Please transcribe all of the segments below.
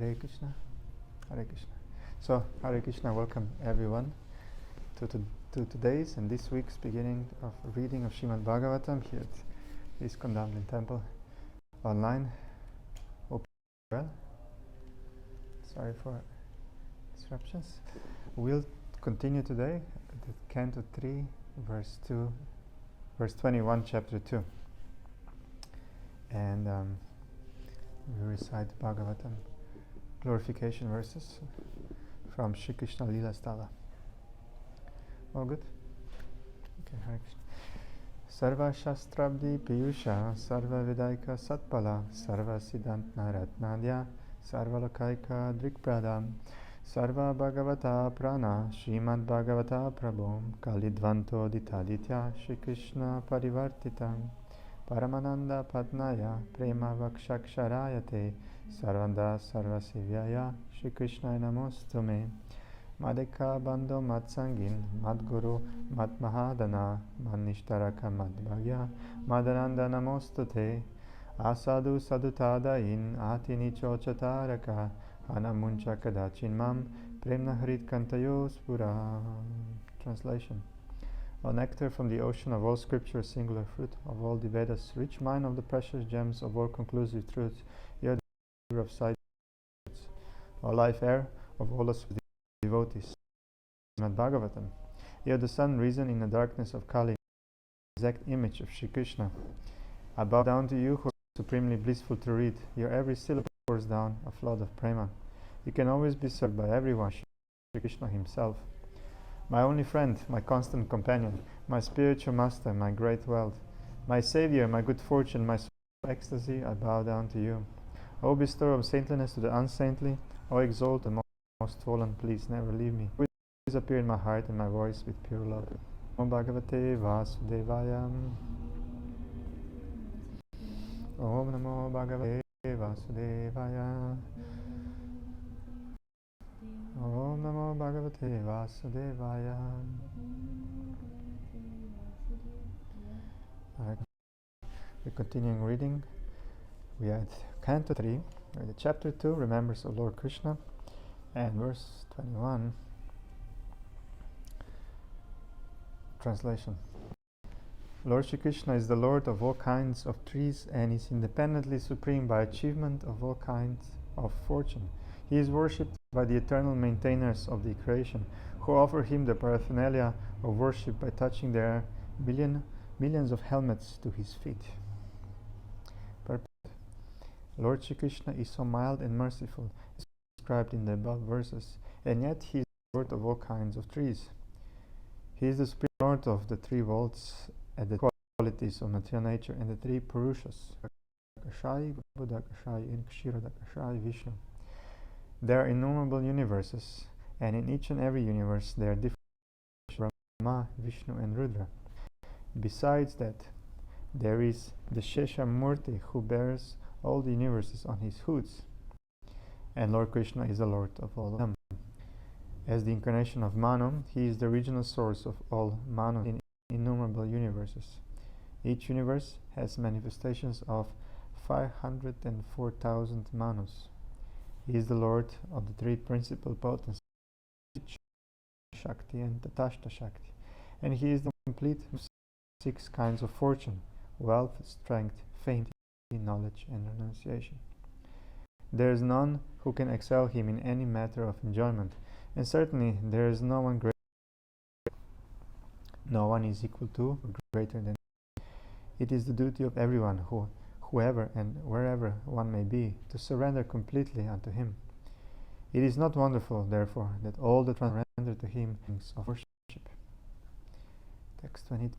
Hare Krishna, Hare Krishna. So, Hare Krishna, welcome everyone to today's and this week's beginning of reading of Srimad Bhagavatam here at ISKCON Damlin Temple online. Hope you're well. Sorry for disruptions. We'll continue today at Canto 3, verse 21, chapter 2. And we recite Bhagavatam glorification verses from Shri Krishna Lila Stava. All good? Okay, Hare Krishna. Sarva Shastrabdi Piyusha, Sarva Vidaika Satpala, Sarva Siddhantna Ratnadya, Sarva Lokaika Drikpradam, Sarva Bhagavata Prana, Srimad Bhagavata Prabhum, Kalidvanto Ditaditya, Shri Krishna Parivartitam, Paramananda Padnaya, Prema Vakshaksharayate, Sarvanda Sarvasivyaya, Shri Krishna Namostume, Madhika Bando Matsangin, Madguru Matmahadana, Manishtaraka Madbhagya, Madananda Namostute, Asadu Sadutadain, Atini Chochataraka, Hanamuncha Kadachinmam, Premna Harit Kantayo Spura. Translation. O nectar from the ocean of all scripture, singular fruit of all the Vedas, rich mine of the precious gems of all conclusive truths, you are the giver of sight, O life air of all us devotees. Srimad Bhagavatam. You are the sun risen in the darkness of Kali, the exact image of Shri Krishna. I bow down to you who are supremely blissful to read. Your every syllable pours down a flood of prema. You can always be served by everyone, Shri Krishna himself. My only friend, my constant companion, my spiritual master, my great wealth, my savior, my good fortune, my soul of ecstasy, I bow down to you. O bestower of saintliness to the unsaintly, O exalt the most fallen, please never leave me. Please appear in my heart and my voice with pure love. Om Bhagavate Vasudevaya. Om Namo Bhagavate Vasudevaya. Om Namo Bhagavate Vasudevaya. We're continuing reading. We are at Canto 3, the chapter 2, Remembrance of Lord Krishna, and verse 21. Translation. Lord Shri Krishna is the Lord of all kinds of trees and is independently supreme by achievement of all kinds of fortune. He is worshipped by the eternal maintainers of the creation, who offer him the paraphernalia of worship by touching their millions of helmets to his feet. Purport. Lord Shri Krishna is so mild and merciful, as described in the above verses, and yet he is the Lord of all kinds of trees. He is the supreme Lord of the three worlds and the qualities of material nature and the three Purushas, Akashai, Buddhakashai, and Kshirodakashai Vishnu. There are innumerable universes, and in each and every universe there are different Brahma, Vishnu, and Rudra. Besides that, there is the Shesha Murti who bears all the universes on his hoods, and Lord Krishna is the Lord of all of them. As the incarnation of Manu, he is the original source of all Manu in innumerable universes. Each universe has manifestations of 504,000 Manus. He is the Lord of the three principal potencies, Shakti and Tatashta Shakti, and he is the complete of 6 kinds of fortune: wealth, strength, fame, knowledge, and renunciation. There is none who can excel him in any matter of enjoyment, and certainly there is no one greater. No one is equal to or greater than. It is the duty of everyone, whoever and wherever one may be, to surrender completely unto him. It is not wonderful, therefore, that all that surrender to him things of worship. Text 20.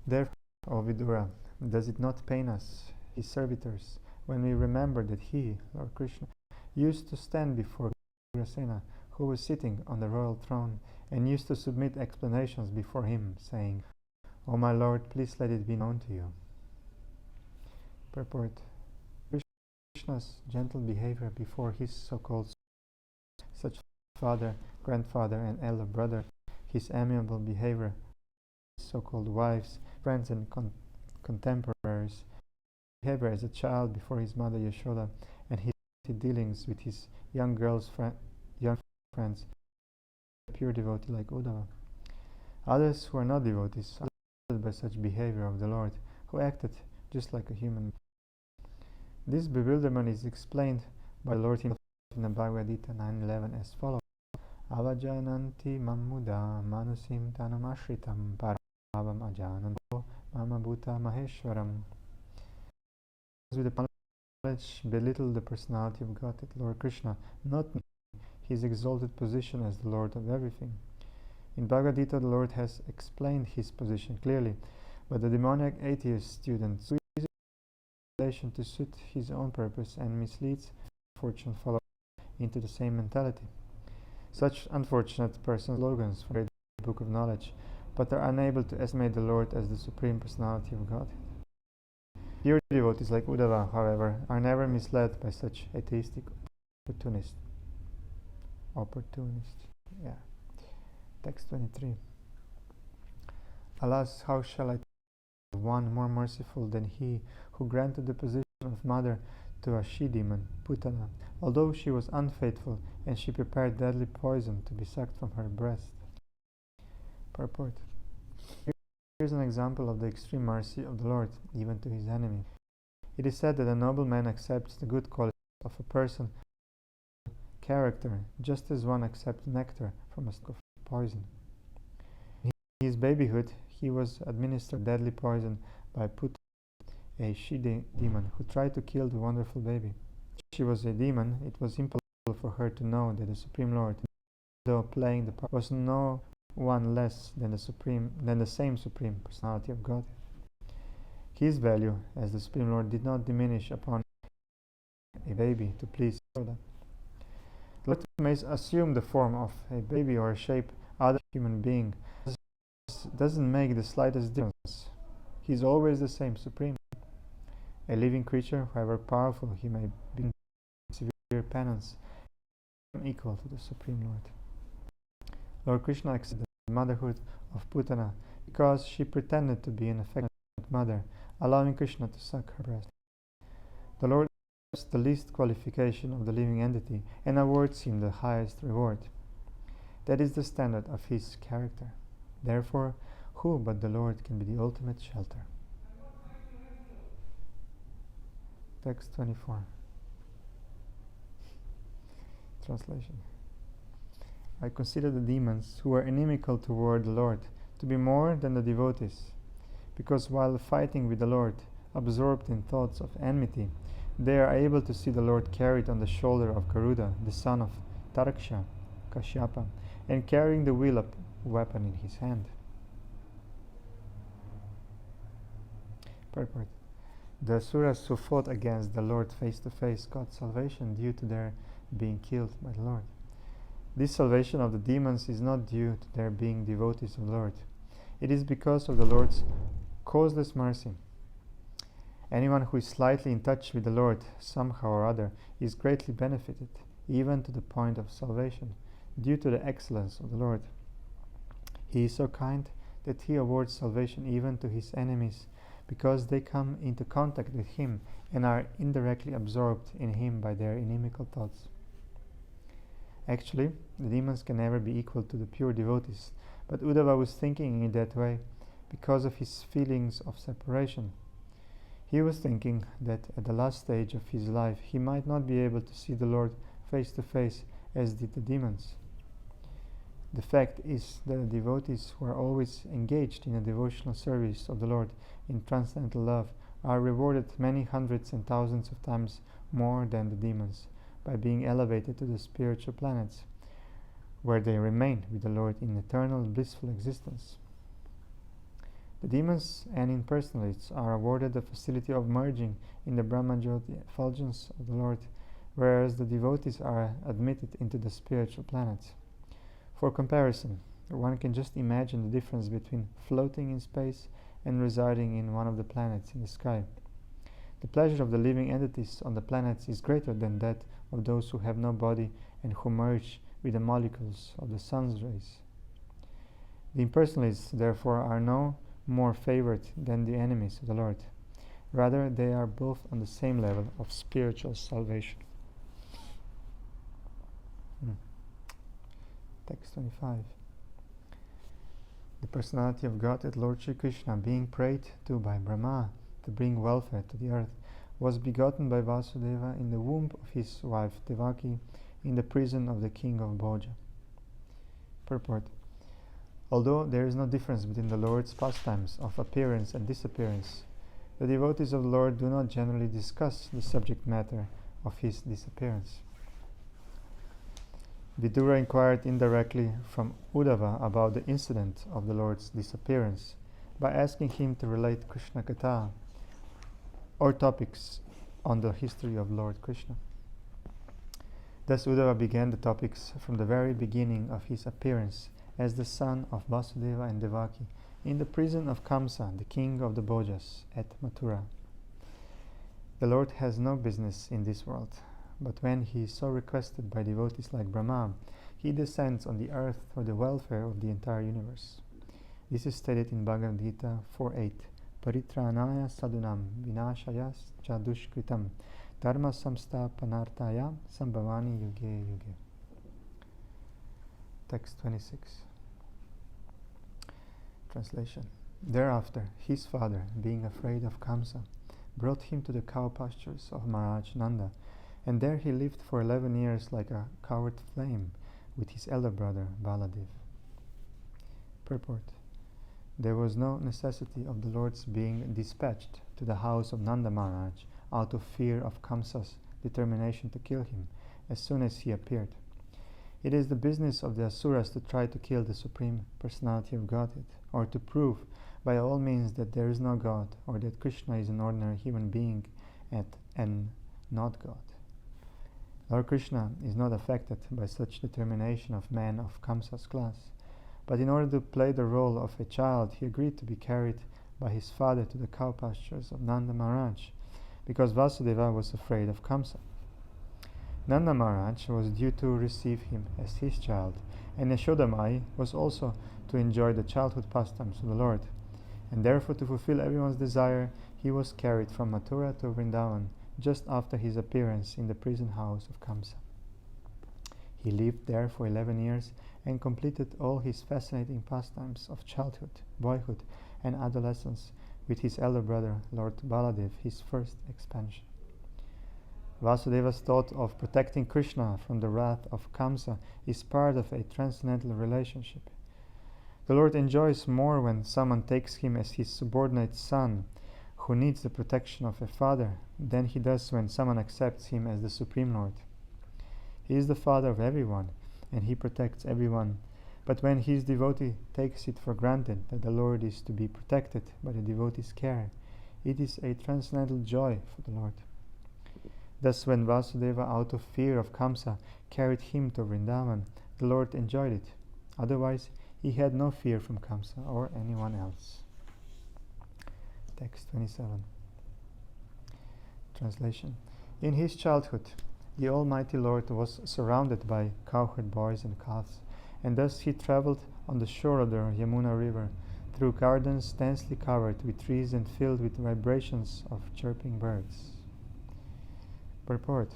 Therefore, O Vidura, does it not pain us, his servitors, when we remember that he, Lord Krishna, used to stand before Ugrasena, who was sitting on the royal throne, and used to submit explanations before him, saying, O my Lord, please let it be known to you. Purport. Krishna's gentle behavior before his so-called such father, grandfather, and elder brother, his amiable behavior, his so-called wives, friends, and contemporaries, behavior as a child before his mother Yashoda, and his dealings with his young friends, a pure devotee like Uddhava. Others who are not devotees, affected by such behavior of the Lord, who acted just like a human. This bewilderment is explained by the Lord himself in the Bhagavad Gita 9:11 as follows: Avajananti mammuda manusim tanam ashritam paravam ajananto mama bhuta maheshwaram. With the knowledge belittle the personality of God, that Lord Krishna, not his exalted position as the Lord of everything. In Bhagavad Gita, the Lord has explained his position clearly, but the demoniac atheist student uses relation to suit his own purpose and misleads fortune follower into the same mentality. Such unfortunate persons slogans for the book of knowledge, but are unable to estimate the Lord as the supreme personality of God. Pure devotees like Uddhava, however, are never misled by such atheistic opportunists. Yeah. Text 23. Alas, how shall I tell one more merciful than he who granted the position of mother to a she-demon, Putana, although she was unfaithful and she prepared deadly poison to be sucked from her breast. Purport. Here is an example of the extreme mercy of the Lord, even to his enemy. It is said that a noble man accepts the good qualities of a person character, just as one accepts nectar from a stick of poison. In his babyhood, he was administered deadly poison by Put, a she-demon, who tried to kill the wonderful baby. She was a demon. It was impossible for her to know that the Supreme Lord, though playing the part, was no one less than the same Supreme Personality of God. His value as the Supreme Lord did not diminish upon a baby to please God. The Lord may assume the form of a baby or a shape other human being. This doesn't make the slightest difference. He is always the same Supreme. A living creature, however powerful he may be in severe penance, is equal to the Supreme Lord. Lord Krishna accepted the motherhood of Putana because she pretended to be an affectionate mother, allowing Krishna to suck her breast. The Lord accepts the least qualification of the living entity and awards him the highest reward. That is the standard of his character. Therefore, who but the Lord can be the ultimate shelter? Text 24. Translation. I consider the demons who are inimical toward the Lord to be more than the devotees, because while fighting with the Lord, absorbed in thoughts of enmity, they are able to see the Lord carried on the shoulder of Garuda, the son of Taraksha, Kashyapa, and carrying the wheel weapon in his hand. Purport. The Asuras who fought against the Lord face to face got salvation due to their being killed by the Lord. This salvation of the demons is not due to their being devotees of the Lord. It is because of the Lord's causeless mercy. Anyone who is slightly in touch with the Lord somehow or other is greatly benefited, even to the point of salvation, due to the excellence of the Lord. He is so kind that he awards salvation even to his enemies, because they come into contact with him and are indirectly absorbed in him by their inimical thoughts. Actually, the demons can never be equal to the pure devotees, but Uddhava was thinking in that way because of his feelings of separation. He was thinking that at the last stage of his life he might not be able to see the Lord face to face as did the demons. The fact is that the devotees who are always engaged in a devotional service of the Lord in transcendental love are rewarded many hundreds and thousands of times more than the demons by being elevated to the spiritual planets, where they remain with the Lord in eternal blissful existence. The demons and impersonalists are awarded the facility of merging in the Brahmajyoti effulgence of the Lord, whereas the devotees are admitted into the spiritual planets. For comparison, one can just imagine the difference between floating in space and residing in one of the planets in the sky. The pleasure of the living entities on the planets is greater than that of those who have no body and who merge with the molecules of the sun's rays. The impersonalists, therefore, are no more favored than the enemies of the Lord. Rather, they are both on the same level of spiritual salvation. Text 25. The personality of Godhead, Lord Shri Krishna, being prayed to by Brahma to bring welfare to the earth, was begotten by Vasudeva in the womb of his wife Devaki in the prison of the king of Bhoja. Purport. Although there is no difference between the Lord's pastimes of appearance and disappearance, the devotees of the Lord do not generally discuss the subject matter of his disappearance. Vidura inquired indirectly from Uddhava about the incident of the Lord's disappearance by asking him to relate Krishna Katha or topics on the history of Lord Krishna. Thus Uddhava began the topics from the very beginning of his appearance as the son of Vasudeva and Devaki in the prison of Kamsa, the king of the Bhojas, at Mathura. The Lord has no business in this world, but when he is so requested by devotees like Brahma, he descends on the earth for the welfare of the entire universe. This is stated in Bhagavad Gita 4.8. Paritranaya sadunam vinashaya cha dushkritam dharma samstapanartaya sambhavani yuge yuge. Text 26. Translation. Thereafter, his father, being afraid of Kamsa, brought him to the cow pastures of Maharaj Nanda, and there he lived for 11 years like a coward flame with his elder brother Baladev. Purport. There was no necessity of the Lord's being dispatched to the house of Nanda Maharaj out of fear of Kamsa's determination to kill him as soon as he appeared. It is the business of the Asuras to try to kill the Supreme Personality of Godhead, or to prove by all means that there is no God, or that Krishna is an ordinary human being and not God. Lord Krishna is not affected by such determination of men of Kamsa's class, but in order to play the role of a child, he agreed to be carried by his father to the cow pastures of Nanda Maharaj, because Vasudeva was afraid of Kamsa. Nanda Maharaj was due to receive him as his child, and Yashoda Mai was also to enjoy the childhood pastimes of the Lord, and therefore to fulfill everyone's desire, he was carried from Mathura to Vrindavan just after his appearance in the prison house of Kamsa. He lived there for 11 years and completed all his fascinating pastimes of childhood, boyhood, and adolescence with his elder brother, Lord Baladev, his first expansion. Vasudeva's thought of protecting Krishna from the wrath of Kamsa is part of a transcendental relationship. The Lord enjoys more when someone takes him as his subordinate son who needs the protection of a father than he does when someone accepts him as the Supreme Lord. He is the father of everyone, and he protects everyone. But when his devotee takes it for granted that the Lord is to be protected by the devotee's care, it is a transcendental joy for the Lord. Thus, when Vasudeva, out of fear of Kamsa, carried him to Vrindavan, the Lord enjoyed it. Otherwise, he had no fear from Kamsa or anyone else. Text 27. Translation. In his childhood, the Almighty Lord was surrounded by cowherd boys and calves, and thus he traveled on the shore of the Yamuna river, through gardens densely covered with trees and filled with vibrations of chirping birds. Purport.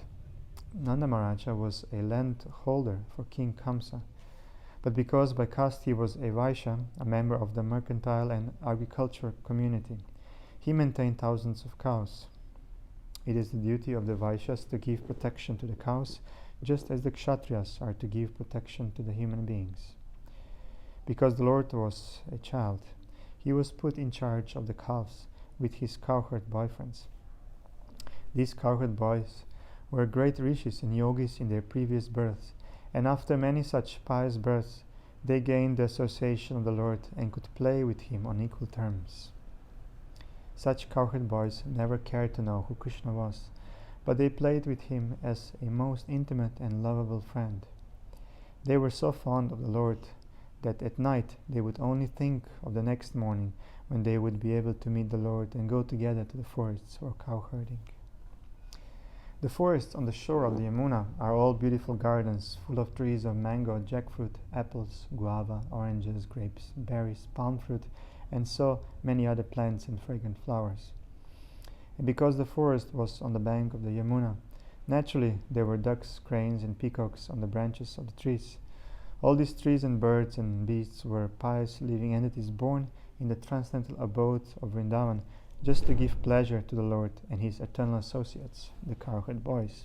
Nanda Maharaja was a land holder for King Kamsa, but because by caste he was a Vaishya, a member of the mercantile and agriculture community, he maintained thousands of cows. It is the duty of the Vaishyas to give protection to the cows, just as the Kshatriyas are to give protection to the human beings. Because the Lord was a child, he was put in charge of the calves with his cowherd boyfriends. These cowherd boys were great rishis and yogis in their previous births, and after many such pious births, they gained the association of the Lord and could play with him on equal terms. Such cowherd boys never cared to know who Krishna was, but they played with him as a most intimate and lovable friend. They were so fond of the Lord that at night they would only think of the next morning when they would be able to meet the Lord and go together to the forests for cowherding. The forests on the shore of the Yamuna are all beautiful gardens full of trees of mango, jackfruit, apples, guava, oranges, grapes, berries, palm fruit, and so many other plants and fragrant flowers. And because the forest was on the bank of the Yamuna, Naturally, there were ducks, cranes, and peacocks on the branches of the trees. All these trees and birds and beasts were pious living entities born in the transcendental abode of Vrindavan just to give pleasure to the Lord and his eternal associates, the cowherd boys.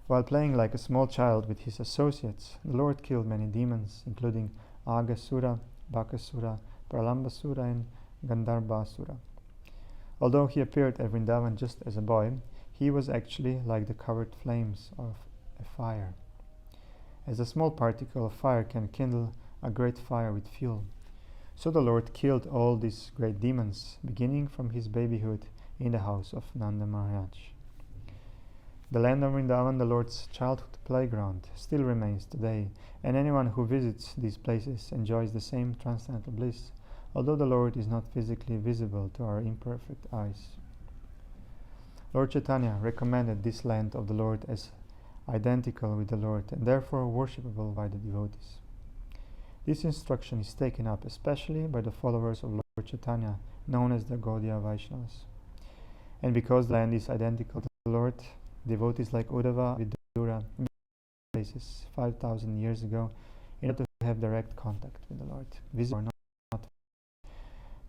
While playing like a small child with his associates, the Lord killed many demons, including Agasura, Bakasura, Pralambasura, and Gandharvasura. Although he appeared at Vrindavan just as a boy, he was actually like the covered flames of a fire. As a small particle of fire can kindle a great fire with fuel, so the Lord killed all these great demons, beginning from his babyhood in the house of Nanda Maharaj. The land of Vrindavan, the Lord's childhood playground, still remains today, and anyone who visits these places enjoys the same transcendental bliss, although the Lord is not physically visible to our imperfect eyes. Lord Chaitanya recommended this land of the Lord as identical with the Lord and therefore worshipable by the devotees. This instruction is taken up especially by the followers of Lord Chaitanya, known as the Gaudiya Vaishnavas. And because the land is identical to the Lord, devotees like Uddhava, Vidura, places 5,000 years ago in order to have direct contact with the Lord, visible or not.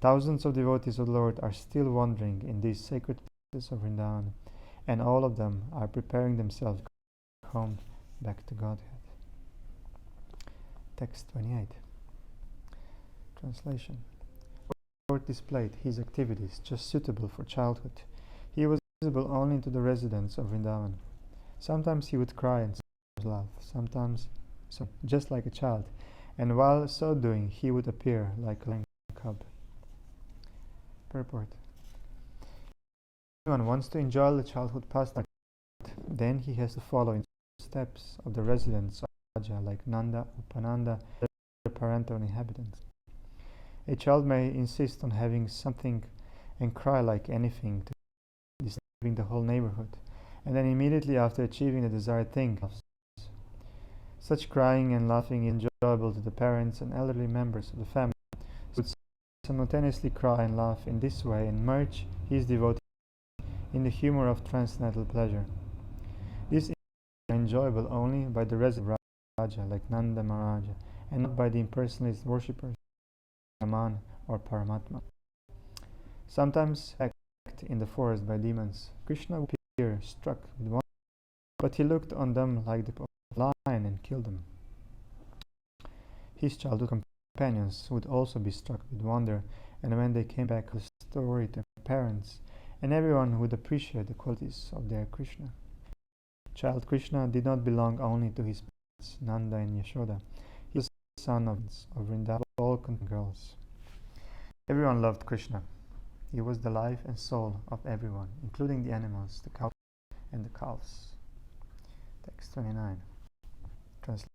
Thousands of devotees of the Lord are still wandering in these sacred places of Vrindavan, and all of them are preparing themselves to go home back to Godhead. Text 28. Translation. The Lord displayed his activities just suitable for childhood. He was visible only to the residents of Vrindavan. Sometimes he would cry and laugh, sometimes just like a child, and while so doing he would appear like a cub. Purport. If anyone wants to enjoy the childhood pastime, then he has to follow in the steps of the residents of Raja like Nanda, Upananda, and the parental inhabitants. A child may insist on having something and cry like anything to disturbing the whole neighborhood, and then immediately after achieving the desired thing, such crying and laughing is enjoyable to the parents and elderly members of the family, so would simultaneously cry and laugh in this way and merge his devotee in the humor of transcendental pleasure. This is enjoyable only by the resident of Raja like Nanda Maharaja, and not by the impersonalist worshippers of Brahman or Paramatma. Sometimes attacked in the forest by demons, Krishna would appear struck with wonder, but he looked on them like the lion and killed them. His childhood companions would also be struck with wonder, and when they came back to the story to their parents, and everyone would appreciate the qualities of their Krishna. Child Krishna did not belong only to his parents, Nanda and Yashoda. He was the son of Vrindavan, all girls. Everyone loved Krishna. He was the life and soul of everyone, including the animals, the cows and the calves. Text 29. Translation.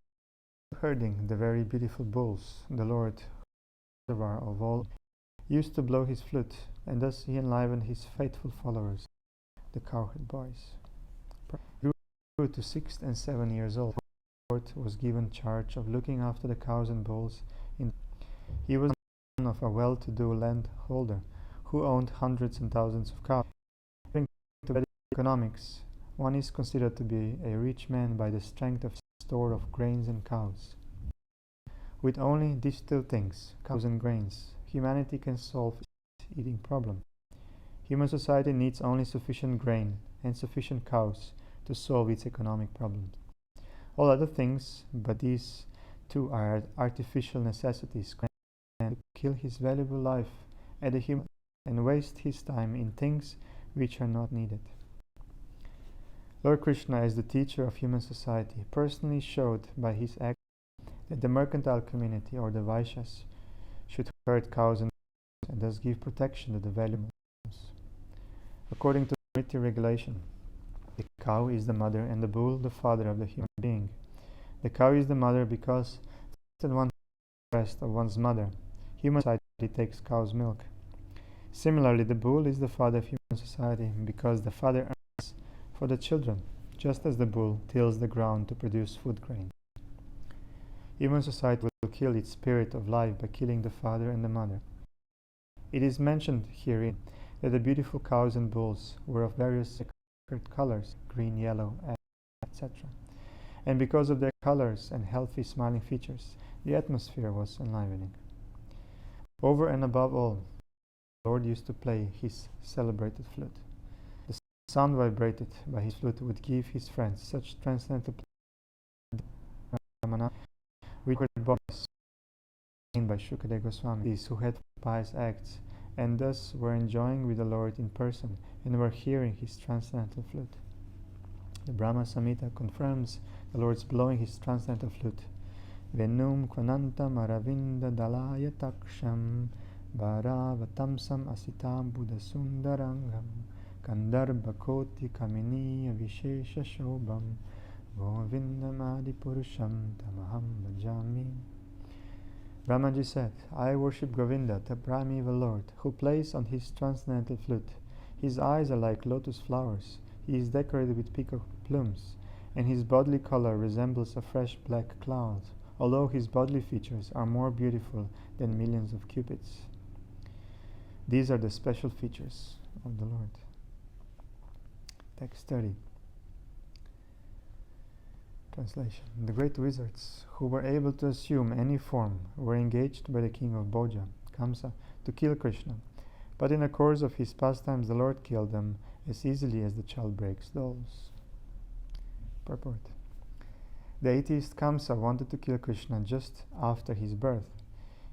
Herding the very beautiful bulls, the Lord, reservoir of all, used to blow his flute, and thus he enlivened his faithful followers, the cowherd boys. He grew to 6 and 7 years old. The Lord was given charge of looking after the cows and bulls. He was the son of a well-to-do landholder who owned hundreds and thousands of cows. According to Vedic economics, one is considered to be a rich man by the strength of store of grains and cows. With only these two things, cows and grains, humanity can solve its eating problem. Human society needs only sufficient grain and sufficient cows to solve its economic problems. All other things, but these two are artificial necessities, can kill his valuable life at a human and waste his time in things which are not needed. Lord Krishna, as the teacher of human society, personally showed by his act that the mercantile community or the Vaishyas should herd cows and thus give protection to the valuable animals. According to the Smriti regulation, the cow is the mother and the bull the father of the human being. The cow is the mother because at one breast of one's mother, human society takes cow's milk. Similarly, the bull is the father of human society because the father earns for the children, just as the bull tills the ground to produce food grain. Human society will kill its spirit of life by killing the father and the mother. It is mentioned herein that the beautiful cows and bulls were of various colors, green, yellow, etc. And because of their colors and healthy smiling features, the atmosphere was enlivening. Over and above all, the Lord used to play his celebrated flute. The sound vibrated by his flute would give his friends such transcendental pleasure, which were bodies by Shukadeva Goswami, these who had pious acts, and thus were enjoying with the Lord in person and were hearing his transcendental flute. The Brahma Samhita confirms the Lord's blowing his transcendental flute. Venum kvanantam aravinda dalaya taksham bharavatamsam asitam buddhasundarangam kandarbhakoti kaminiya vishesha shobham govindamadi purusham tamaham bhajami. Brahmaji said, I worship Govinda, the primeval Lord, who plays on his transcendental flute. His eyes are like lotus flowers. He is decorated with peacock plumes, and his bodily color resembles a fresh black cloud, although his bodily features are more beautiful than millions of cupids. These are the special features of the Lord. Text 30. Translation. The great wizards, who were able to assume any form, were engaged by the king of Bhoja, Kamsa, to kill Krishna. But in the course of his pastimes, the Lord killed them as easily as the child breaks dolls. Purport. The atheist Kamsa wanted to kill Krishna just after his birth.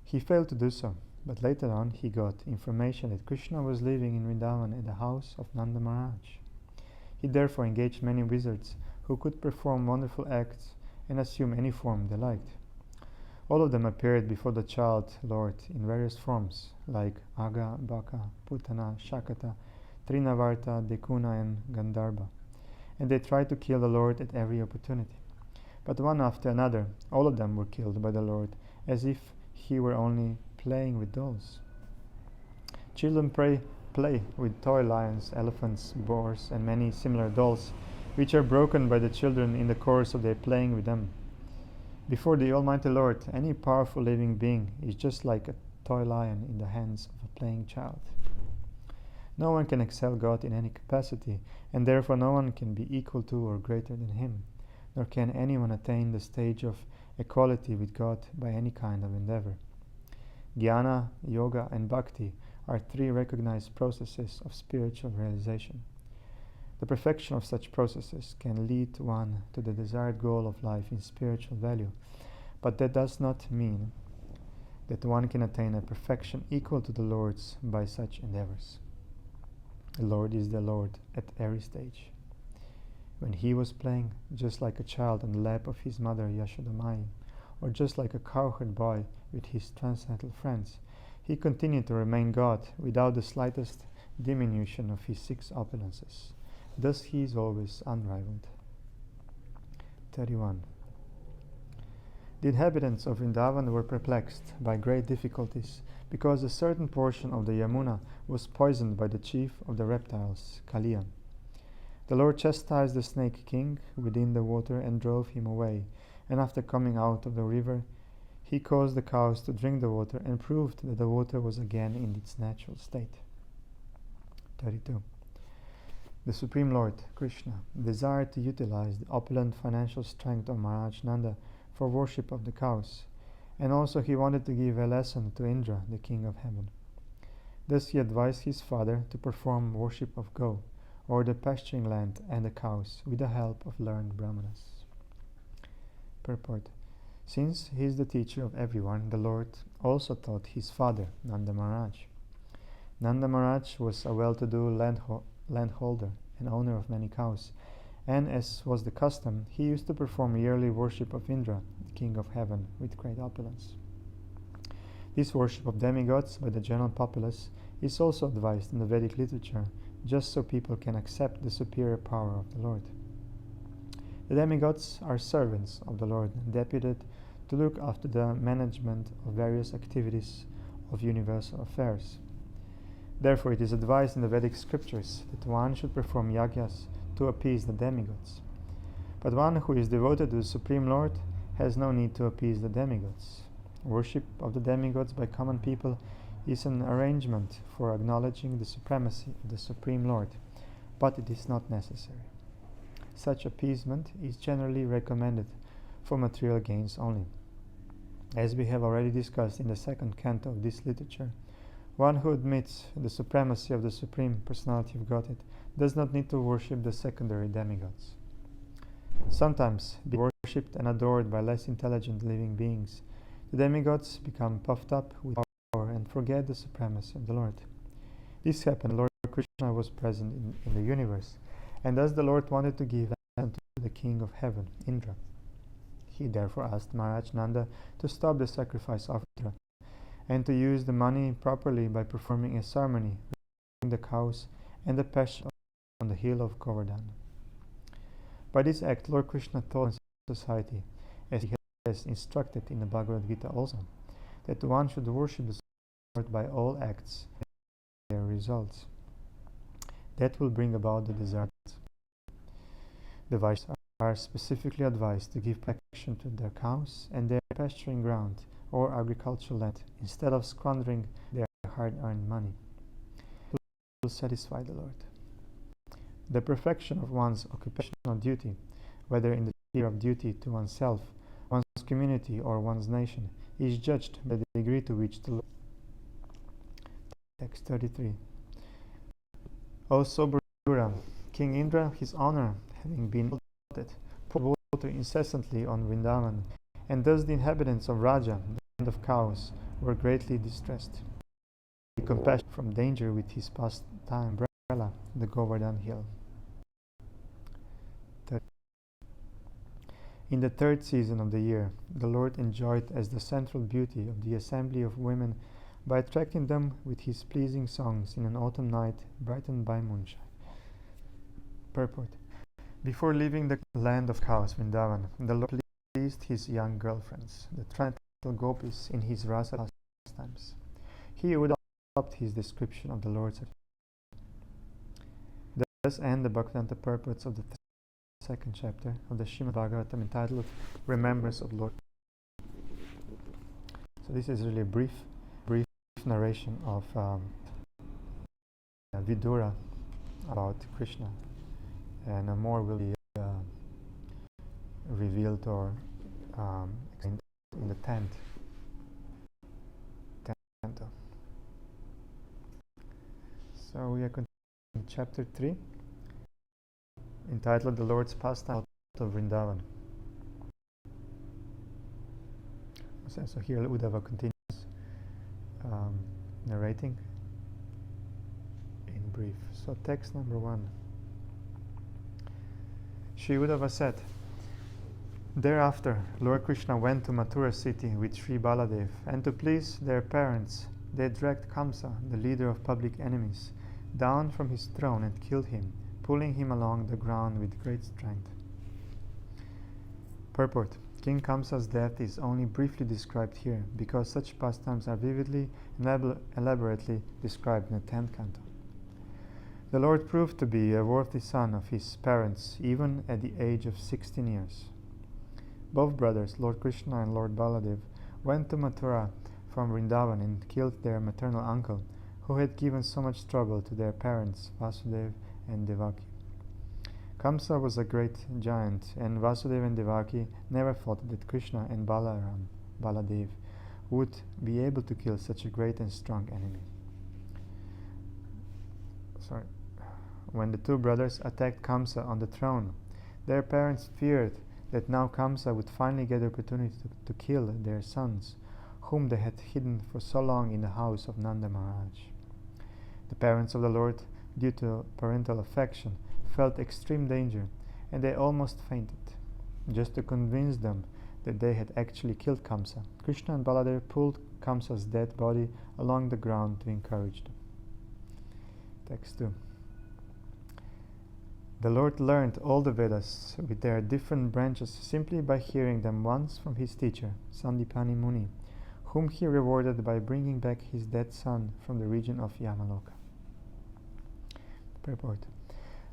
He failed to do so, but later on he got information that Krishna was living in Vrindavan at the house of Nanda Maharaj. He therefore engaged many wizards who could perform wonderful acts and assume any form they liked. All of them appeared before the child Lord in various forms, like Aga, Baka, Putana, Shakata, Trinavarta, Dekuna, and Gandharva, and they tried to kill the Lord at every opportunity. But one after another, all of them were killed by the Lord, as if he were only playing with dolls. Children play with toy lions, elephants, boars, and many similar dolls, which are broken by the children in the course of their playing with them. Before the Almighty Lord, any powerful living being is just like a toy lion in the hands of a playing child. No one can excel God in any capacity, and therefore no one can be equal to or greater than him, nor can anyone attain the stage of equality with God by any kind of endeavor. Jnana, Yoga, and Bhakti are three recognized processes of spiritual realization. The perfection of such processes can lead one to the desired goal of life in spiritual value, but that does not mean that one can attain a perfection equal to the Lord's by such endeavors. The Lord is the Lord at every stage. When he was playing just like a child on the lap of his mother Yashodamai, or just like a cowherd boy with his transcendental friends, he continued to remain God without the slightest diminution of his six opulences. Thus he is always unrivaled. 31. The inhabitants of Vrindavan were perplexed by great difficulties because a certain portion of the Yamuna was poisoned by the chief of the reptiles, Kaliya. The Lord chastised the snake king within the water and drove him away, and after coming out of the river, he caused the cows to drink the water and proved that the water was again in its natural state. 32. The Supreme Lord, Krishna, desired to utilize the opulent financial strength of Maharaj Nanda for worship of the cows, and also he wanted to give a lesson to Indra, the king of heaven. Thus he advised his father to perform worship of Go, or the pasturing land and the cows, with the help of learned brahmanas. Purport. Since he is the teacher of everyone, the Lord also taught his father, Nanda Maharaj. Nanda Maharaj was a well-to-do landholder and owner of many cows, and as was the custom, he used to perform yearly worship of Indra, the king of heaven, with great opulence. This worship of demigods by the general populace is also advised in the Vedic literature, just so people can accept the superior power of the Lord. The demigods are servants of the Lord, deputed to look after the management of various activities of universal affairs. Therefore, it is advised in the Vedic scriptures that one should perform yagyas to appease the demigods. But one who is devoted to the Supreme Lord has no need to appease the demigods. Worship of the demigods by common people is an arrangement for acknowledging the supremacy of the Supreme Lord, but it is not necessary. Such appeasement is generally recommended for material gains only. As we have already discussed in the second canto of this literature, one who admits the supremacy of the Supreme Personality of Godhead does not need to worship the secondary demigods. Sometimes, being worshipped and adored by less intelligent living beings, the demigods become puffed up with power and forget the supremacy of the Lord. This happened. Lord Krishna was present in the universe, and thus the Lord wanted to give to the king of heaven, Indra. He therefore asked Maharaj Nanda to stop the sacrifice of Indra and to use the money properly by performing a ceremony, removing the cows and the pasture on the hill of Govardhan. By this act, Lord Krishna told society, as he has instructed in the Bhagavad Gita also, that one should worship the Lord by all acts and their results. That will bring about the desired. The Vaishnavas are specifically advised to give protection to their cows and their pasturing ground or agricultural land instead of squandering their hard-earned money. It will satisfy the Lord. The perfection of one's occupational duty, whether in the sphere of duty to oneself, one's community, or one's nation, is judged by the degree to which the Lord. Text 33. O sober Guru, King Indra, his honor having been exalted, poured water incessantly on Vrindavan, and thus the inhabitants of Raja, the land of cows, were greatly distressed. He compassion from danger with his pastime umbrella, the Govardhan hill. In the third season of the year, the Lord enjoyed as the central beauty of the assembly of women by attracting them with his pleasing songs in an autumn night brightened by moonshine. Purport. Before leaving the land of cows, Vrindavan, the Lord pleased his young girlfriends, the tranquil gopis, in his rasa pastimes. He would adopt his description of the Lord's. Thus end the Bhaktivedanta purports of the second chapter of the Srimad Bhagavatam, entitled Remembrance of Lord. So this is really a brief narration of Vidura about Krishna, and more will be revealed or in the 10th canto. So we are continuing chapter 3, entitled The Lord's Pastime of Vrindavan. So here Uddhava continues narrating in brief. So text number 1. Sri Uddhava said, Thereafter, Lord Krishna went to Mathura city with Sri Baladev, and to please their parents, they dragged Kamsa, the leader of public enemies, down from his throne and killed him, pulling him along the ground with great strength. Purport. King Kamsa's death is only briefly described here, because such pastimes are vividly and elaborately described in the 10th canto. The Lord proved to be a worthy son of his parents, even at the age of 16 years. Both brothers, Lord Krishna and Lord Baladev, went to Mathura from Vrindavan and killed their maternal uncle, who had given so much trouble to their parents, Vasudev and Devaki. Kamsa was a great giant, and Vasudeva and Devaki never thought that Krishna and Baladev, would be able to kill such a great and strong enemy. When the two brothers attacked Kamsa on the throne, their parents feared that now Kamsa would finally get the opportunity to kill their sons, whom they had hidden for so long in the house of Nanda Maharaj. The parents of the Lord, due to parental affection, felt extreme danger, and they almost fainted. Just to convince them that they had actually killed Kamsa, Krishna and Baladev pulled Kamsa's dead body along the ground to encourage them. Text 2. The Lord learned all the Vedas with their different branches simply by hearing them once from his teacher, Sandipani Muni, whom he rewarded by bringing back his dead son from the region of Yamaloka. Purport.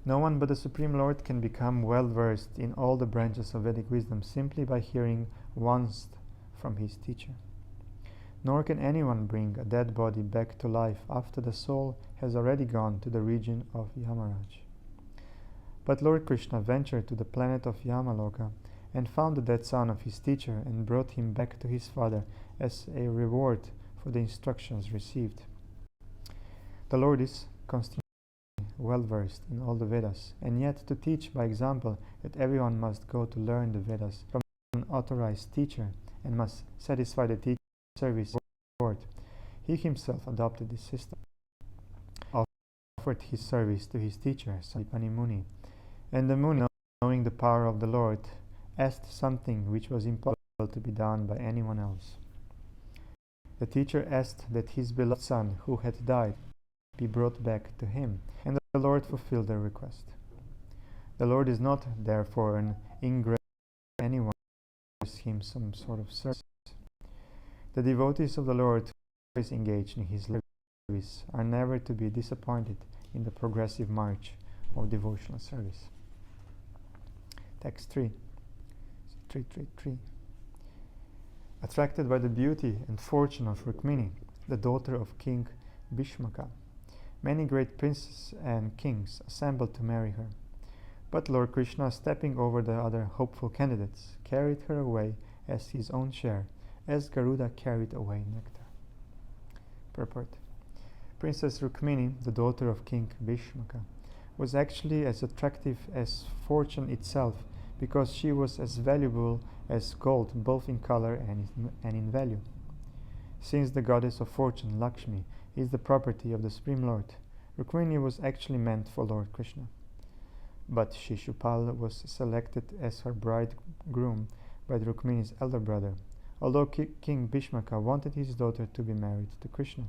No one but the Supreme Lord can become well versed in all the branches of Vedic wisdom simply by hearing once from his teacher. Nor can anyone bring a dead body back to life after the soul has already gone to the region of Yamaraj. But Lord Krishna ventured to the planet of Yamaloka and found the dead son of his teacher and brought him back to his father as a reward for the instructions received. The Lord is constantly well versed in all the Vedas, and yet to teach by example that everyone must go to learn the Vedas from an authorized teacher and must satisfy the teacher's service reward. He himself adopted this system, offered his service to his teacher, Sanipani Muni, and the Muni, knowing the power of the Lord, asked something which was impossible to be done by anyone else. The teacher asked that his beloved son, who had died, be brought back to him, and the Lord fulfilled their request. The Lord is not, therefore, an ingrate anyone who offers him some sort of service. The devotees of the Lord who are engaged in his service are never to be disappointed in the progressive march of devotional service. Text 3. 333. Attracted by the beauty and fortune of Rukmini, the daughter of King Bhishmaka, many great princes and kings assembled to marry her. But Lord Krishna, stepping over the other hopeful candidates, carried her away as his own share, as Garuda carried away nectar. Purport. Princess Rukmini, the daughter of King Bhishmaka, was actually as attractive as fortune itself, because she was as valuable as gold, both in color and in value. Since the goddess of fortune, Lakshmi, is the property of the Supreme Lord, Rukmini was actually meant for Lord Krishna. But Shishupal was selected as her bridegroom by Rukmini's elder brother, although King Bhishmaka wanted his daughter to be married to Krishna.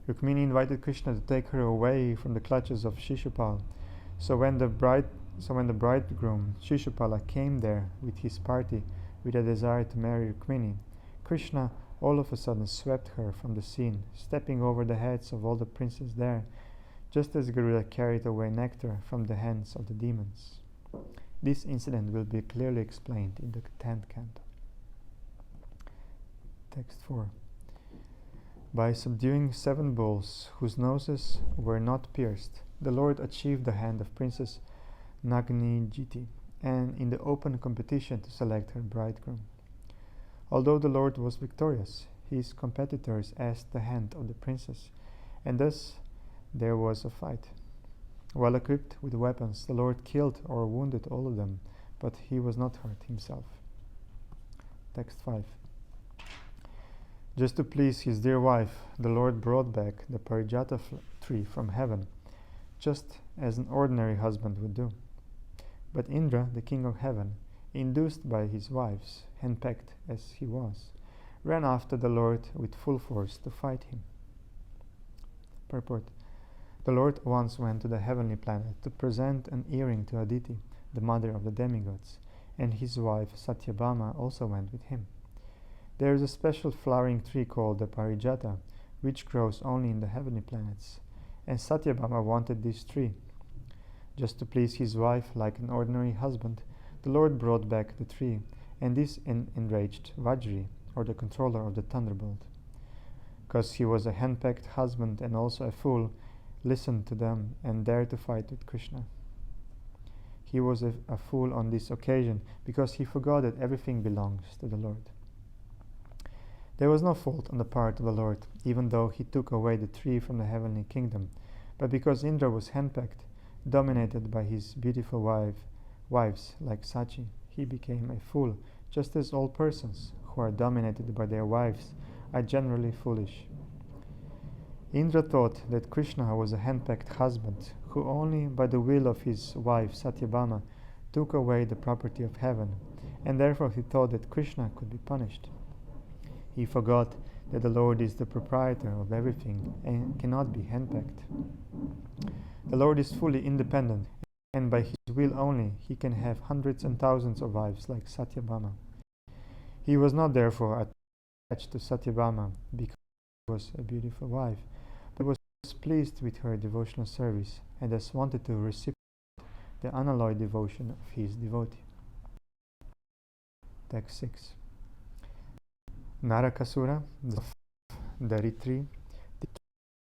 Rukmini invited Krishna to take her away from the clutches of Shishupal. So when the bridegroom Shishupala came there with his party with a desire to marry Rukmini, Krishna all of a sudden swept her from the scene, stepping over the heads of all the princes there, just as Garuda carried away nectar from the hands of the demons. This incident will be clearly explained in the 10th canto. Text 4. By subduing 7 bulls whose noses were not pierced, the Lord achieved the hand of Princess Nagnijiti, and in the open competition to select her bridegroom. Although the Lord was victorious, his competitors asked the hand of the princess, and thus there was a fight. Well equipped with weapons, the Lord killed or wounded all of them, but he was not hurt himself. Text 5. Just to please his dear wife, the Lord brought back the Parijata tree from heaven, just as an ordinary husband would do. But Indra, the king of heaven, induced by his wives, henpecked as he was, ran after the Lord with full force to fight him. Purport. The Lord once went to the heavenly planet to present an earring to Aditi, the mother of the demigods, and his wife Satyabhama also went with him. There is a special flowering tree called the Parijata, which grows only in the heavenly planets, and Satyabhama wanted this tree. Just to please his wife, like an ordinary husband, the Lord brought back the tree, and this enraged Vajri, or the controller of the thunderbolt. Because he was a henpecked husband and also a fool, listened to them and dared to fight with Krishna. He was a fool on this occasion because he forgot that everything belongs to the Lord. There was no fault on the part of the Lord, even though he took away the tree from the heavenly kingdom, but because Indra was henpecked, dominated by his beautiful wives like Sachi, he became a fool, just as all persons who are dominated by their wives are generally foolish. Indra thought that Krishna was a henpecked husband who only by the will of his wife Satyabhama took away the property of heaven, and therefore he thought that Krishna could be punished. He forgot that the Lord is the proprietor of everything and cannot be henpecked. The Lord is fully independent, and by his will only he can have hundreds and thousands of wives like Satyabhama. He was not therefore attached to Satyabhama because she was a beautiful wife, but was pleased with her devotional service and thus wanted to reciprocate the unalloyed devotion of his devotee. Text 6. Narakasura, the Daritri,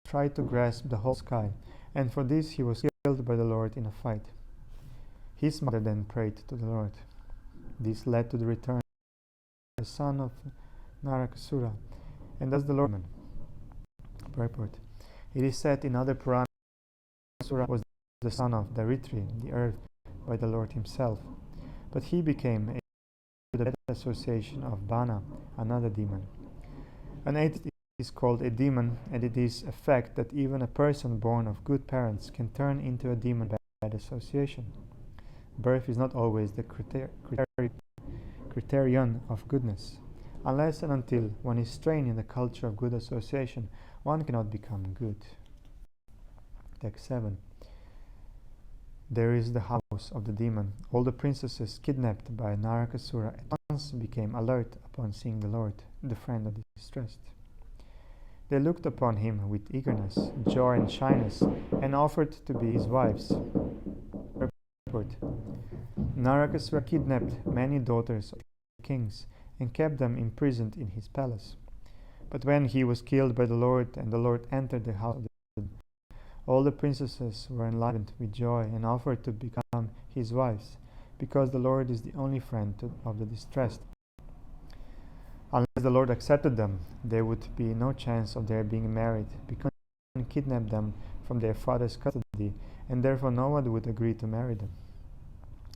tried to grasp the whole sky, and for this he was killed by the Lord in a fight. His mother then prayed to the Lord. This led to the return of the son of Narakasura, and thus the Lord. Purport. It is said in other Puranas that Narakasura was the son of Daritri, the earth, by the Lord himself, but he became a bad association of Bana, another demon. An entity is called a demon, and it is a fact that even a person born of good parents can turn into a demon by bad association. Birth is not always the criterion of goodness. Unless and until one is trained in the culture of good association, one cannot become good. Text 7. There is the house of the demon. All the princesses kidnapped by Narakasura at once became alert upon seeing the Lord, the friend of the distressed. They looked upon him with eagerness, joy, and shyness, and offered to be his wives. Report. Narakasura kidnapped many daughters of kings and kept them imprisoned in his palace. But when he was killed by the Lord and the Lord entered the house of the dead, all the princesses were enlivened with joy and offered to become his wives, because the Lord is the only friend of the distressed. Unless the Lord accepted them, there would be no chance of their being married, because he kidnapped them from their father's custody, and therefore no one would agree to marry them.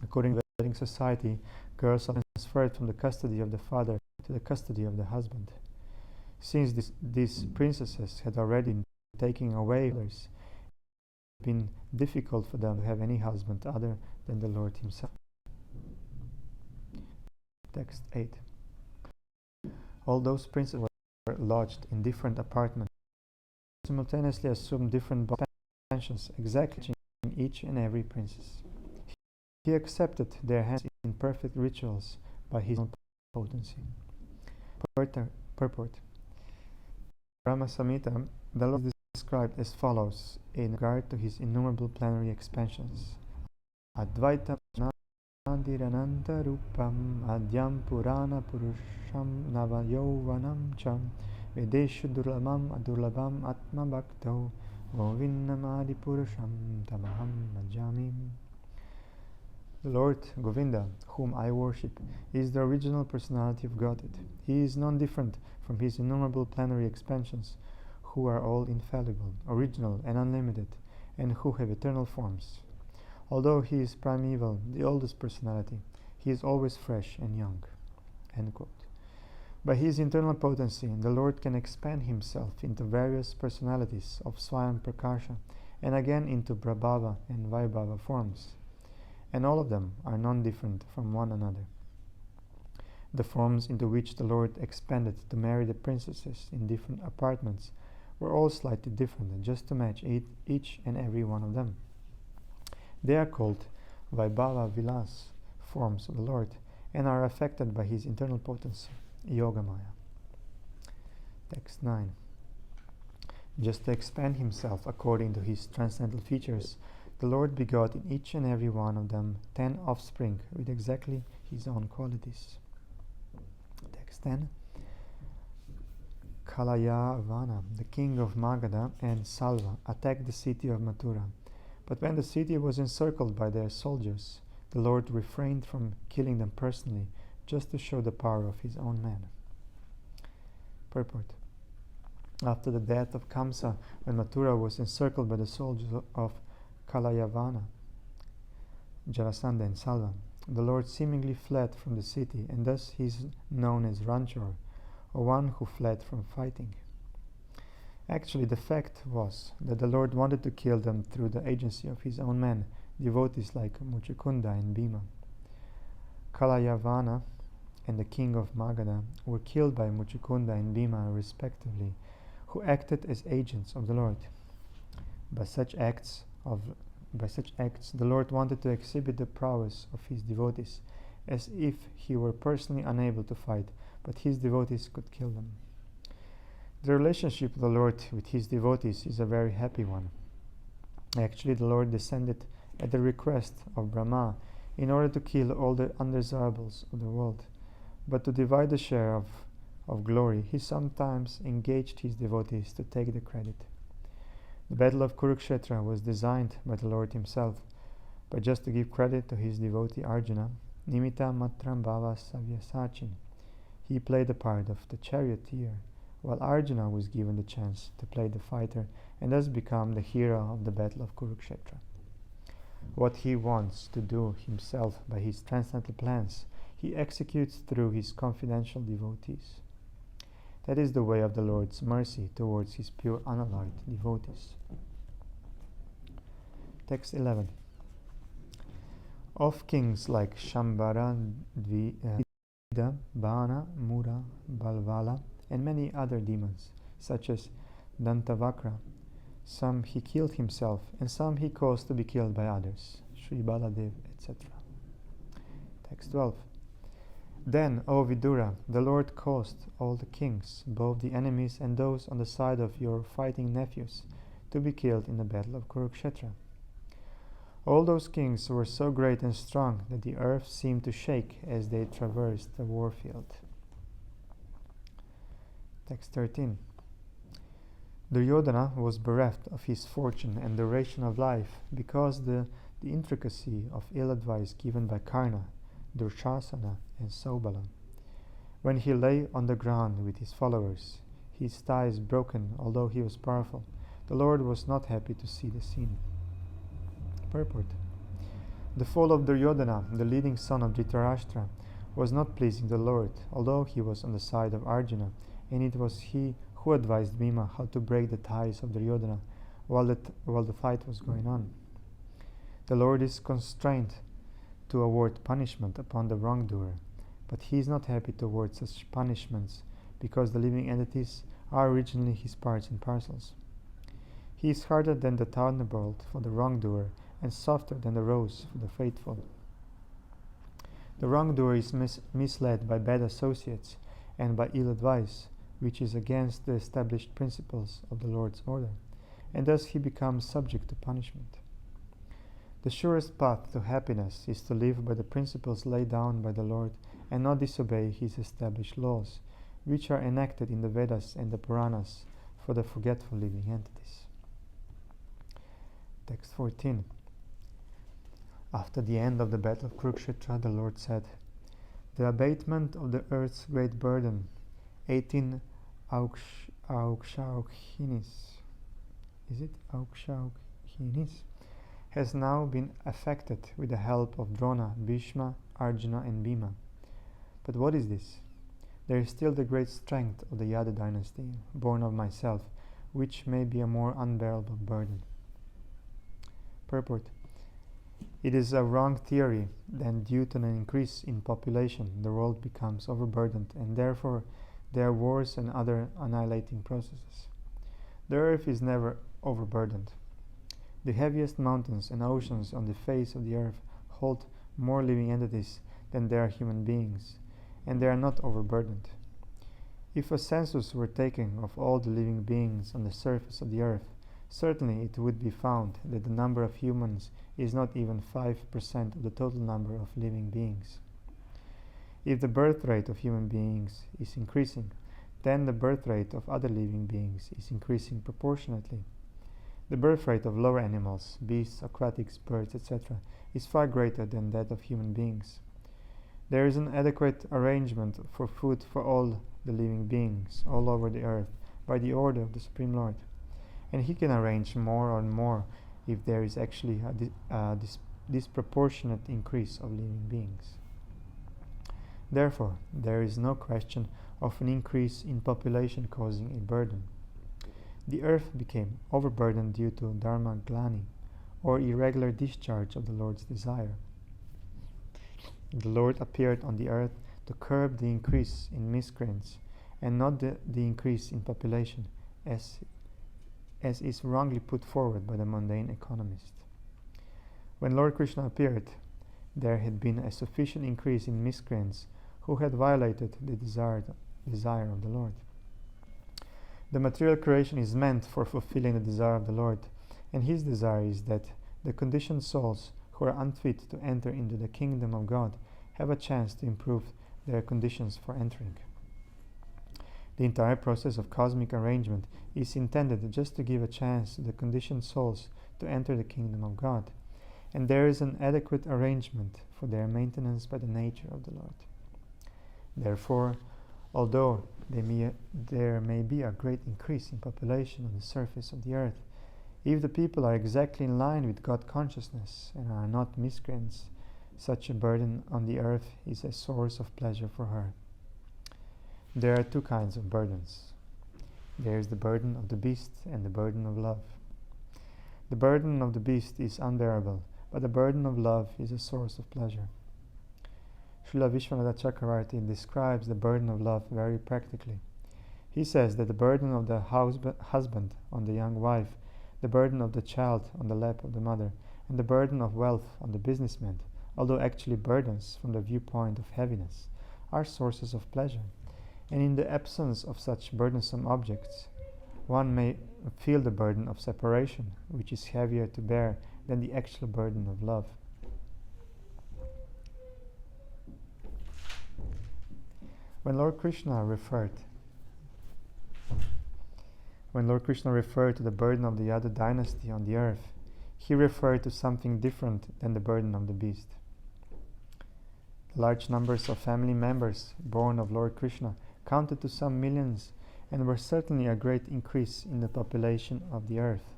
According to the wedding society, girls are transferred from the custody of the father to the custody of the husband. Since these princesses had already been taken away, it had been difficult for them to have any husband other than the Lord himself. Text 8. All those princes were lodged in different apartments, simultaneously assumed different pensions, exactly in each and every princess. He accepted their hands in perfect rituals by his own potency. Purport. Brahma Samhita, the Lord is described as follows in regard to his innumerable plenary expansions. Advaita Nadirananta Rupam Adyam Purana Purusham Navayovanam Cham Vedeshu Durlabam Adurlabam Atma Bhakto Govinnamadi Purusham Tamaham Majamim. The Lord, Govinda, whom I worship, is the original personality of Godhead. He is none different from his innumerable plenary expansions, who are all infallible, original, and unlimited, and who have eternal forms. Although he is primeval, the oldest personality, he is always fresh and young. End quote. By his internal potency, the Lord can expand himself into various personalities of Swayam Prakasha, and again into Prabhava and Vaibhava forms, and all of them are non-different from one another. The forms into which the Lord expanded to marry the princesses in different apartments were all slightly different, just to match each and every one of them. They are called Vaibhava Vilas, forms of the Lord, and are affected by his internal potency, Yogamaya. Text 9. Just to expand himself according to his transcendental features, the Lord begot in each and every one of them 10 offspring with exactly his own qualities. Text 10. Kalayavana, the king of Magadha, and Salva attacked the city of Mathura. But when the city was encircled by their soldiers, the Lord refrained from killing them personally, just to show the power of his own man. Purport. After the death of Kamsa, when Mathura was encircled by the soldiers of Kalayavana, Jarasandha and Salva, the Lord seemingly fled from the city, and thus he is known as Ranchor, or one who fled from fighting. Actually, the fact was that the Lord wanted to kill them through the agency of his own men, devotees like Muchukunda and Bhima. Kalayavana and the king of Magadha were killed by Muchukunda and Bhima respectively, who acted as agents of the Lord. By such acts, the Lord wanted to exhibit the prowess of his devotees, as if he were personally unable to fight, but his devotees could kill them. The relationship of the Lord with his devotees is a very happy one. Actually, the Lord descended at the request of Brahma in order to kill all the undesirables of the world, but to divide the share of glory, he sometimes engaged his devotees to take the credit. The battle of Kurukshetra was designed by the Lord himself, but just to give credit to his devotee Arjuna, Nimitta Matram Bhava Savyasachin, he played the part of the charioteer, while Arjuna was given the chance to play the fighter and thus become the hero of the battle of Kurukshetra. What he wants to do himself by his transcendental plans, he executes through his confidential devotees. That is the way of the Lord's mercy towards his pure unalloyed devotees. Text 11. Of kings like Shambhara, Dvida, Bana, Mura, Balvala, and many other demons, such as Dantavakra, some he killed himself, and some he caused to be killed by others, Sri Baladev, etc. Text 12. Then, O Vidura, the Lord caused all the kings, both the enemies and those on the side of your fighting nephews, to be killed in the battle of Kurukshetra. All those kings were so great and strong that the earth seemed to shake as they traversed the warfield. Text 13. Duryodhana was bereft of his fortune and duration of life because the intricacy of ill advice given by Karna, Durshasana, and Saubala. When he lay on the ground with his followers, his thighs broken, although he was powerful, the Lord was not happy to see the scene. Purport. The fall of Duryodhana, the leading son of Dhritarashtra, was not pleasing the Lord, although he was on the side of Arjuna, and it was he who advised Bhima how to break the ties of Duryodhana while the fight was going on. The Lord is constrained to award punishment upon the wrongdoer, but he is not happy to award such punishments because the living entities are originally his parts and parcels. He is harder than the thunderbolt for the wrongdoer and softer than the rose for the faithful. The wrongdoer is misled by bad associates and by ill advice, which is against the established principles of the Lord's order, and thus he becomes subject to punishment. The surest path to happiness is to live by the principles laid down by the Lord and not disobey his established laws, which are enacted in the Vedas and the Puranas for the forgetful living entities. Text 14. After the end of the battle of Kurukshetra, the Lord said, "The abatement of the earth's great burden, 18 aukshaukhinis, has now been effected with the help of Drona, Bhishma, Arjuna, and Bhima. But what is this? There is still the great strength of the Yadu dynasty, born of myself, which may be a more unbearable burden." Purport. It is a wrong theory that due to an increase in population, the world becomes overburdened, and therefore there are wars and other annihilating processes. The earth is never overburdened. The heaviest mountains and oceans on the face of the earth hold more living entities than there are human beings, and they are not overburdened. If a census were taken of all the living beings on the surface of the earth, certainly it would be found that the number of humans is not even 5% of the total number of living beings. If the birth rate of human beings is increasing, then the birth rate of other living beings is increasing proportionately. The birth rate of lower animals, beasts, aquatics, birds, etc., is far greater than that of human beings. There is an adequate arrangement for food for all the living beings all over the earth by the order of the Supreme Lord, and he can arrange more and more if there is actually a disproportionate increase of living beings. Therefore, there is no question of an increase in population causing a burden. The earth became overburdened due to dharma glani, or irregular discharge of the Lord's desire. The Lord appeared on the earth to curb the increase in miscreants and not the increase in population, as is wrongly put forward by the mundane economist. When Lord Krishna appeared, there had been a sufficient increase in miscreants who had violated the desire of the Lord. The material creation is meant for fulfilling the desire of the Lord, and his desire is that the conditioned souls who are unfit to enter into the kingdom of God have a chance to improve their conditions for entering. The entire process of cosmic arrangement is intended just to give a chance to the conditioned souls to enter the kingdom of God, and there is an adequate arrangement for their maintenance by the nature of the Lord. Therefore, although there may be a great increase in population on the surface of the earth, if the people are exactly in line with God consciousness and are not miscreants, such a burden on the earth is a source of pleasure for her. There are two kinds of burdens. There is the burden of the beast and the burden of love. The burden of the beast is unbearable, but the burden of love is a source of pleasure. Srila Vishwanath Chakravarti describes the burden of love very practically. He says that the burden of the husband on the young wife, the burden of the child on the lap of the mother, and the burden of wealth on the businessman, although actually burdens from the viewpoint of heaviness, are sources of pleasure. And in the absence of such burdensome objects, one may feel the burden of separation, which is heavier to bear than the actual burden of love. When Lord Krishna referred to the burden of the Yadu dynasty on the earth, he referred to something different than the burden of the beast. Large numbers of family members born of Lord Krishna counted to some millions and were certainly a great increase in the population of the earth.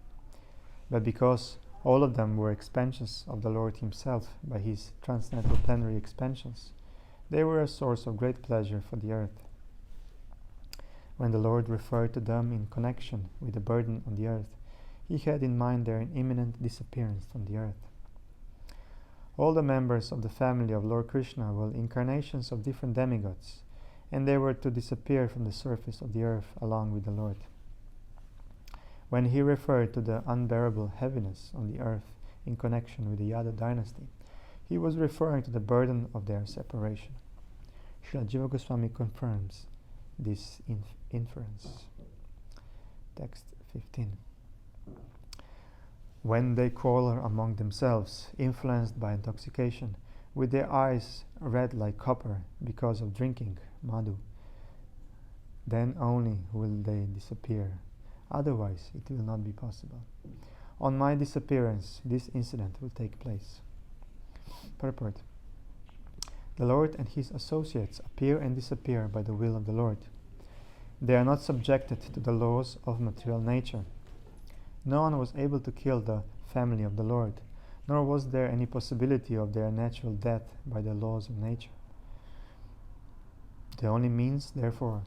But because all of them were expansions of the Lord himself by his transcendental plenary expansions, they were a source of great pleasure for the earth. When the Lord referred to them in connection with the burden on the earth, he had in mind their imminent disappearance from the earth. All the members of the family of Lord Krishna were incarnations of different demigods, and they were to disappear from the surface of the earth along with the Lord. When he referred to the unbearable heaviness on the earth in connection with the Yadu dynasty, he was referring to the burden of their separation. Srila Jiva Goswami confirms this inference. Text 15. When they quarrel among themselves, influenced by intoxication, with their eyes red like copper because of drinking madhu, then only will they disappear. Otherwise, it will not be possible. On my disappearance, this incident will take place. Purport. The Lord and his associates appear and disappear by the will of the Lord. They are not subjected to the laws of material nature. No one was able to kill the family of the Lord, nor was there any possibility of their natural death by the laws of nature. The only means, therefore,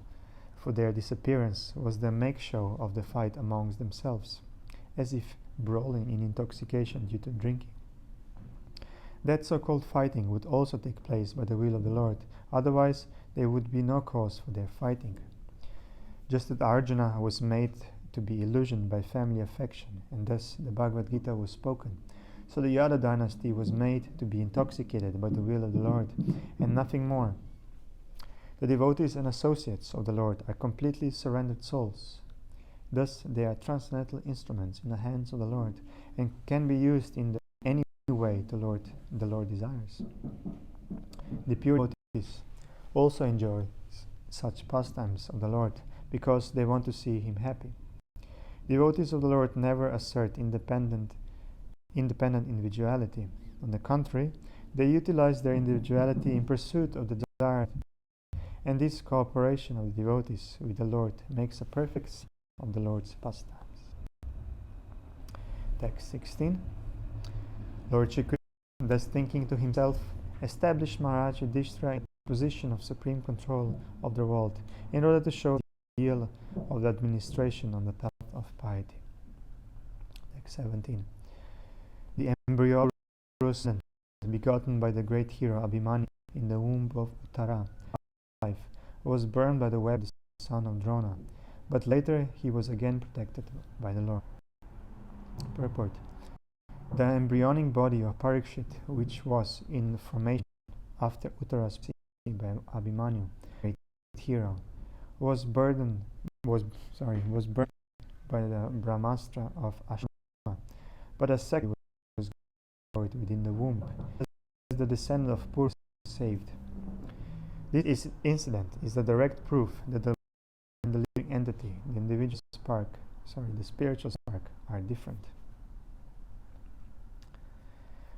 for their disappearance was the make-show of the fight amongst themselves, as if brawling in intoxication due to drinking. That so-called fighting would also take place by the will of the Lord, otherwise there would be no cause for their fighting. Just as Arjuna was made to be illusioned by family affection, and thus the Bhagavad Gita was spoken, so the Yadu dynasty was made to be intoxicated by the will of the Lord, and nothing more. The devotees and associates of the Lord are completely surrendered souls. Thus they are transcendental instruments in the hands of the Lord, and can be used in any way the Lord desires. The pure devotees also enjoy such pastimes of the Lord, because they want to see him happy. Devotees of the Lord never assert independent individuality. On the contrary, they utilize their individuality in pursuit of the desire, and this cooperation of the devotees with the Lord makes a perfect scene of the Lord's pastimes. Text 16. Lord Shri Krishna, thus thinking to himself, established Maharaj Yudhishthira in a position of supreme control of the world, in order to show the ideal of the administration on the path of piety. Text 17. The embryo begotten by the great hero Abhimanyu in the womb of Uttara was burned by the web of the son of Drona, but later he was again protected by the Lord. Purport. The embryonic body of Parikshit, which was in formation after Uttara's by Abhimanyu, great hero, was burned by the Brahmastra of Ashwama, but a second was destroyed within the womb, as the descendant of Purus saved. This incident is the direct proof that the and the living entity, the spiritual spark, are different.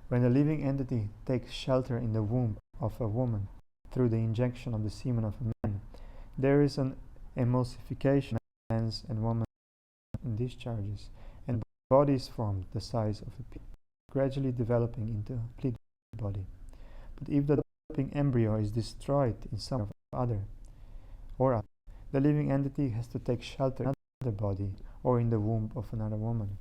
When the living entity takes shelter in the womb of a woman through the injection of the semen of a man, there is an emulsification of man's and woman's discharges, and the body is formed the size of a pea, gradually developing into a complete body. But if the developing embryo is destroyed in some other, the living entity has to take shelter in another body or in the womb of another woman.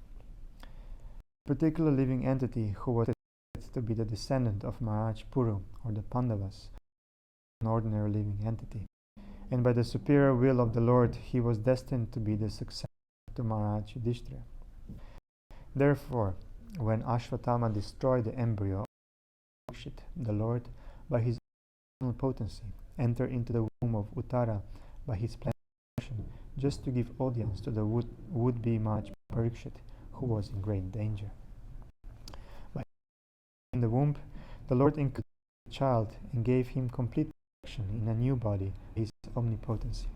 A particular living entity who was said to be the descendant of Maharaj Puru or the Pandavas, an ordinary living entity, and by the superior will of the Lord he was destined to be the successor to Maharaj Yudhishthira. Therefore, when Ashwatthama destroyed the embryo, the Lord, by his eternal potency, entered into the womb of Uttara by his plan, just to give audience to the would-be Maharaj Parikshit, who was in great danger. In the womb, the Lord included the child and gave him complete protection in a new body, his omnipotency.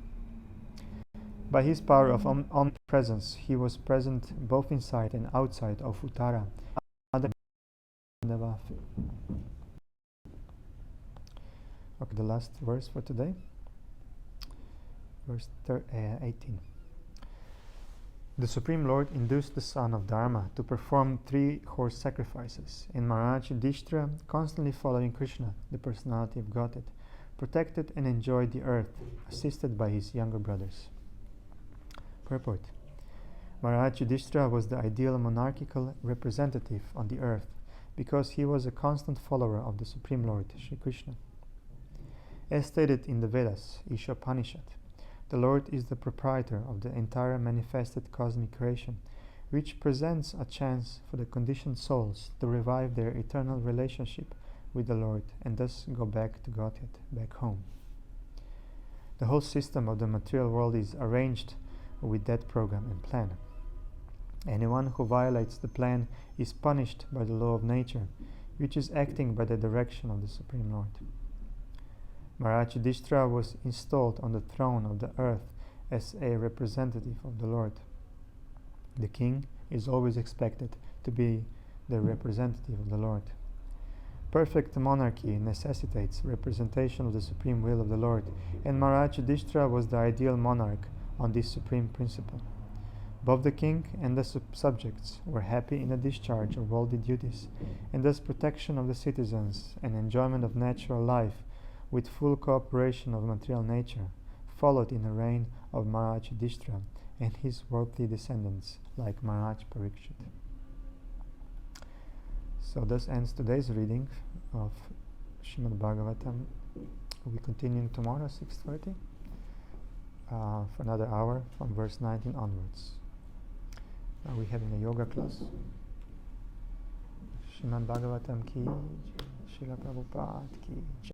By his power of omnipresence, he was present both inside and outside of Uttara. Okay, the last verse for today, verse 18. The Supreme Lord induced the son of Dharma to perform 3 horse sacrifices, and Maharaj Yudhishthira, constantly following Krishna, the personality of Godhead, protected and enjoyed the earth, assisted by his younger brothers. Purport. Maharaj Yudhishthira was the ideal monarchical representative on the earth because he was a constant follower of the Supreme Lord, Sri Krishna. As stated in the Vedas, Ishopanishad, the Lord is the proprietor of the entire manifested cosmic creation, which presents a chance for the conditioned souls to revive their eternal relationship with the Lord and thus go back to Godhead, back home. The whole system of the material world is arranged with that program and plan. Anyone who violates the plan is punished by the law of nature, which is acting by the direction of the Supreme Lord. Maharaj Yudhishthira was installed on the throne of the earth as a representative of the Lord. The king is always expected to be the representative of the Lord. Perfect monarchy necessitates representation of the supreme will of the Lord, and Maharaj Yudhishthira was the ideal monarch on this supreme principle. Both the king and the subjects were happy in the discharge of worldly duties, and thus protection of the citizens and enjoyment of natural life with full cooperation of material nature followed in the reign of Maharaj Yudhishthira and his worldly descendants like Maharaj Parikshit. So thus ends today's reading of Srimad Bhagavatam. We'll be continuing tomorrow 6:30 for another hour from verse 19 onwards. Now we're having a yoga class. Srimad Bhagavatam ki, Srila Prabhupada ki.